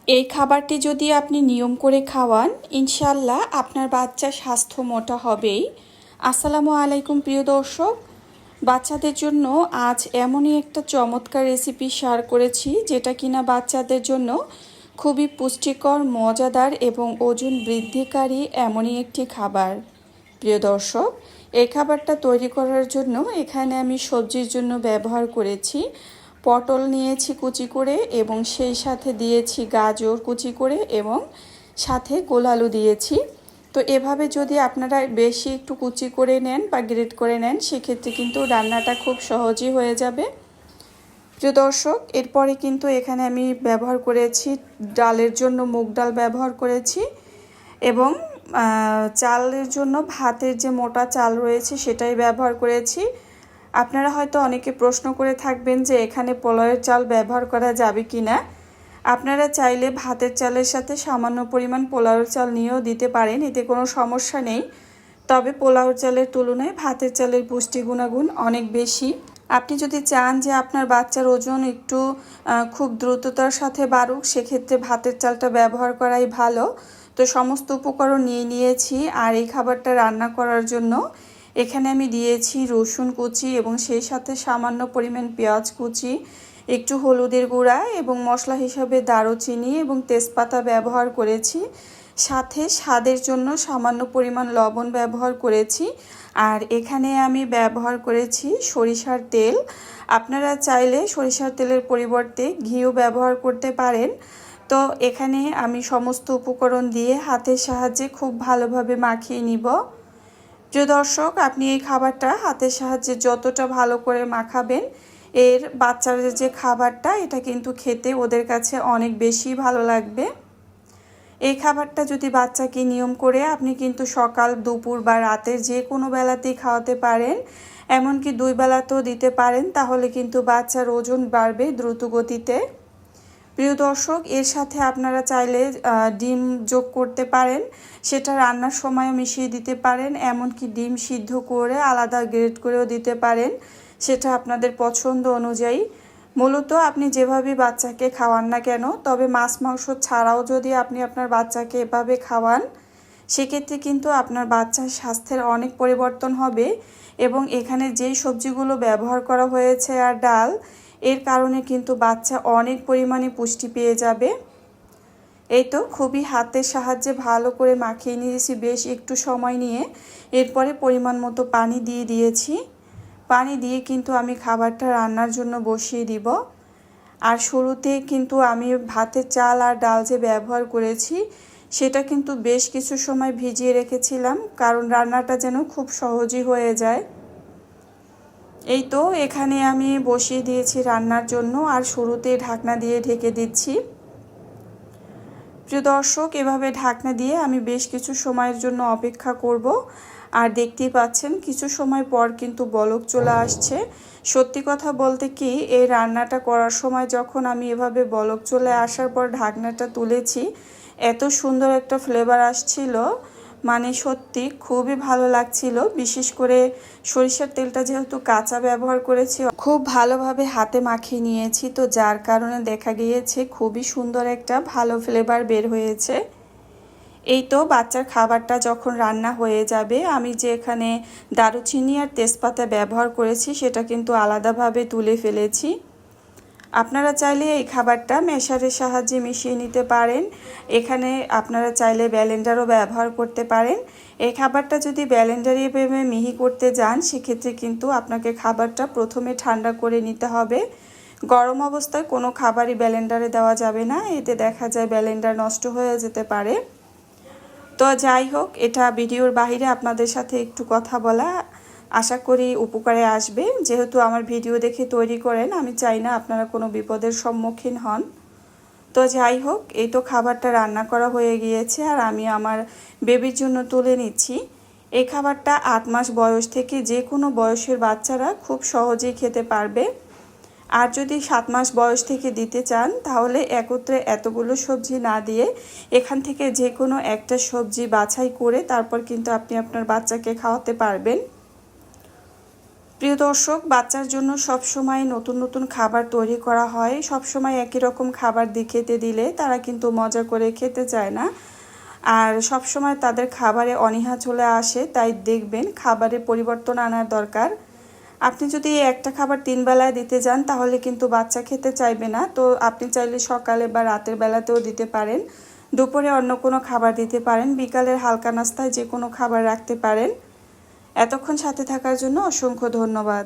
এই খাবারটি যদি আপনি নিয়ম করে খাওয়ান, ইনশাল্লাহ আপনার বাচ্চার স্বাস্থ্য মোটা হবেই। আসসালামু আলাইকুম প্রিয় দর্শক, বাচ্চাদের জন্য আজ এমনই একটা চমৎকার রেসিপি শেয়ার করেছি যেটা কিনা বাচ্চাদের জন্য খুবই পুষ্টিকর, মজাদার এবং ওজন বৃদ্ধিকারী এমনই একটি খাবার। প্রিয় দর্শক, এই খাবারটা তৈরি করার জন্য এখানে আমি সবজির জন্য ব্যবহার করেছি পটল নিয়েছি কুচি করে, এবং সেই সাথে দিয়েছি গাজর কুচি করে, এবং সাথে গোলালু দিয়েছি। তো এভাবে যদি আপনারা বেশি একটু কুচি করে নেন বা গ্রেট করে নেন, সেক্ষেত্রে কিন্তু রান্নাটা খুব সহজই হয়ে যাবে। প্রিয় দর্শক, এরপরে কিন্তু এখানে আমি ব্যবহার করেছি ডালের জন্য মুগ ডাল ব্যবহার করেছি, এবং চালের জন্য ভাতের যে মোটা চাল রয়েছে সেটাই ব্যবহার করেছি। আপনারা হয়তো অনেকে প্রশ্ন করে থাকবেন যে এখানে পোলাওয়ের চাল ব্যবহার করা যাবে কি না। আপনারা চাইলে ভাতের চালের সাথে সামান্য পরিমাণ পোলাওয়ের চাল নিয়েও দিতে পারেন, এতে কোনো সমস্যা নেই। তবে পোলাওয়ের চালের তুলনায় ভাতের চালের পুষ্টি গুণাগুণ অনেক বেশি। আপনি যদি চান যে আপনার বাচ্চার ওজন একটু খুব দ্রুততার সাথে বাড়ুক, সেক্ষেত্রে ভাতের চালটা ব্যবহার করাই ভালো। তো সমস্ত উপকরণ নিয়ে নিয়েছি, আর এই খাবারটা রান্না করার জন্য এখানে আমি দিয়েছি রসুন কুচি, এবং সেই সাথে সামান্য পরিমাণ পেঁয়াজ কুচি, একটু হলুদের গুঁড়া, এবং মশলা হিসাবে দারুচিনি এবং তেজপাতা ব্যবহার করেছি। সাথে স্বাদের জন্য সামান্য পরিমাণ লবণ ব্যবহার করেছি। আর এখানে আমি ব্যবহার করেছি সরিষার তেল। আপনারা চাইলে সরিষার তেলের পরিবর্তে ঘিও ব্যবহার করতে পারেন। তো এখানে আমি সমস্ত উপকরণ দিয়ে হাতের সাহায্যে খুব ভালোভাবে মাখিয়ে নিব। প্রিয় দর্শক, আপনি এই খাবারটা হাতের সাহায্যে যতটা ভালো করে মাখাবেন, এর বাচ্চাদের যে খাবারটা এটা কিন্তু খেতে ওদের কাছে অনেক বেশি ভালো লাগবে। এই খাবারটা যদি বাচ্চাকে নিয়ম করে আপনি কিন্তু সকাল, দুপুর বা রাতের যে কোনো বেলাতেই খাওয়াতে পারেন, এমনকি 2 বেলাতেও দিতে পারেন, তাহলে কিন্তু বাচ্চার ওজন বাড়বে দ্রুত গতিতে। প্রিয় দর্শক, এর সাথে আপনারা চাইলে ডিম যোগ করতে পারেন, সেটা রান্নার সময়ও মিশিয়ে দিতে পারেন, এমনকি ডিম সিদ্ধ করে আলাদা গ্রেড করেও দিতে পারেন, সেটা আপনাদের পছন্দ অনুযায়ী। মূলত আপনি যেভাবে বাচ্চাকে খাওয়ান না কেন, তবে মাছ মাংস ছাড়াও যদি আপনি আপনার বাচ্চাকে এভাবে খাওয়ান, সেক্ষেত্রে কিন্তু আপনার বাচ্চার স্বাস্থ্যের অনেক পরিবর্তন হবে। এবং এখানে যেই সবজিগুলো ব্যবহার করা হয়েছে আর ডাল, এর কারণে কিন্তু বাচ্চা অনেক পরিমাণে পুষ্টি পেয়ে যাবে। এই তো খুবই হাতের সাহায্যে ভালো করে মাখিয়ে নিয়েছি বেশ একটু সময় নিয়ে। এরপরে পরিমাণ মতো পানি দিয়ে দিয়েছি। পানি দিয়ে কিন্তু আমি খাবারটা রান্নার জন্য বসিয়ে দিব। আর শুরুতে কিন্তু আমি ভাতের চাল আর ডাল যে ব্যবহার করেছি, সেটা কিন্তু বেশ কিছু সময় ভিজিয়ে রেখেছিলাম, কারণ রান্নাটা যেন খুব সহজই হয়ে যায়। এই তো এখানে আমি বসিয়ে দিয়েছি রান্নার জন্য, আর শুরুতে ঢাকনা দিয়ে ঢেকে দিচ্ছি। প্রিয় দর্শক, এভাবে ঢাকনা দিয়ে আমি বেশ কিছু সময়ের জন্য অপেক্ষা করব। আর দেখতেই পাচ্ছেন কিছু সময় পর কিন্তু বলক চলে আসছে। সত্যি কথা বলতে কি, এই রান্নাটা করার সময় যখন আমি এভাবে বলক চলে আসার পর ঢাকনাটা তুলেছি, এত সুন্দর একটা ফ্লেভার আসছিল, মানে সত্যি খুবই ভালো লাগছিল। বিশেষ করে সরিষার তেলটা যেহেতু কাঁচা ব্যবহার করেছি, খুব ভালোভাবে হাতে মাখিয়ে নিয়েছি, তো যার কারণে দেখা গিয়েছে খুবই সুন্দর একটা ভালো ফ্লেভার বের হয়েছে। এই তো বাচ্চার খাবারটা যখন রান্না হয়ে যাবে, আমি যে এখানে দারুচিনি আর তেজপাতা ব্যবহার করেছি সেটা কিন্তু আলাদাভাবে তুলে ফেলেছি। আপনারা চাইলে এই খাবারটা ম্যাশারের সাহায্যে মিশিয়ে নিতে পারেন। এখানে আপনারা চাইলে ব্লেন্ডারও ব্যবহার করতে পারেন। এই খাবারটা যদি ব্লেন্ডারে এভাবে মিহি করতে যান, সেক্ষেত্রে কিন্তু আপনাকে খাবারটা প্রথমে ঠান্ডা করে নিতে হবে। গরম অবস্থায় কোনো খাবারই ব্লেন্ডারে দেওয়া যাবে না, এতে দেখা যায় ব্লেন্ডার নষ্ট হয়ে যেতে পারে। তো যাই হোক, এটা ভিডিওর বাইরে আপনাদের সাথে একটু কথা বলা, আশা করি উপকারে আসবে। যেহেতু আমার ভিডিও দেখে তৈরি করেন, আমি চাই না আপনারা কোনো বিপদের সম্মুখীন হন। তো যাই হোক, এই তো খাবারটা রান্না করা হয়ে গিয়েছে, আর আমি আমার বেবির জন্য তুলে নিচ্ছি। এই খাবারটা 8 মাস বয়স থেকে যে কোনো বয়সের বাচ্চারা খুব সহজেই খেতে পারবে। আর যদি 7 মাস বয়স থেকে দিতে চান, তাহলে একত্রে এতগুলো সবজি না দিয়ে এখান থেকে যে কোনো একটা সবজি বাছাই করে তারপর কিন্তু আপনি আপনার বাচ্চাকে খাওয়াতে পারবেন। প্রিয় দর্শক, বাচ্চার জন্য সব সময় নতুন নতুন খাবার তৈরি করা হয়। সব সময় একই রকম খাবার খেতে দিলে তারা কিন্তু মজা করে খেতে চায় না, আর সব সময় তাদের খাবারে অনীহা চলে আসে। তাই দেখবেন খাবারে পরিবর্তন আনার দরকার। আপনি যদি একটা খাবার 3 বেলায় দিতে যান তাহলে কিন্তু বাচ্চা খেতে চাইবে না। তো আপনি চাইলে সকালে বা রাতের বেলাতেও দিতে পারেন, দুপুরে অন্য কোনো খাবার দিতে পারেন, বিকালের হালকা নাস্তায় যে কোনো খাবার রাখতে পারেন। এতক্ষণ সাথে থাকার জন্য অসংখ্য ধন্যবাদ।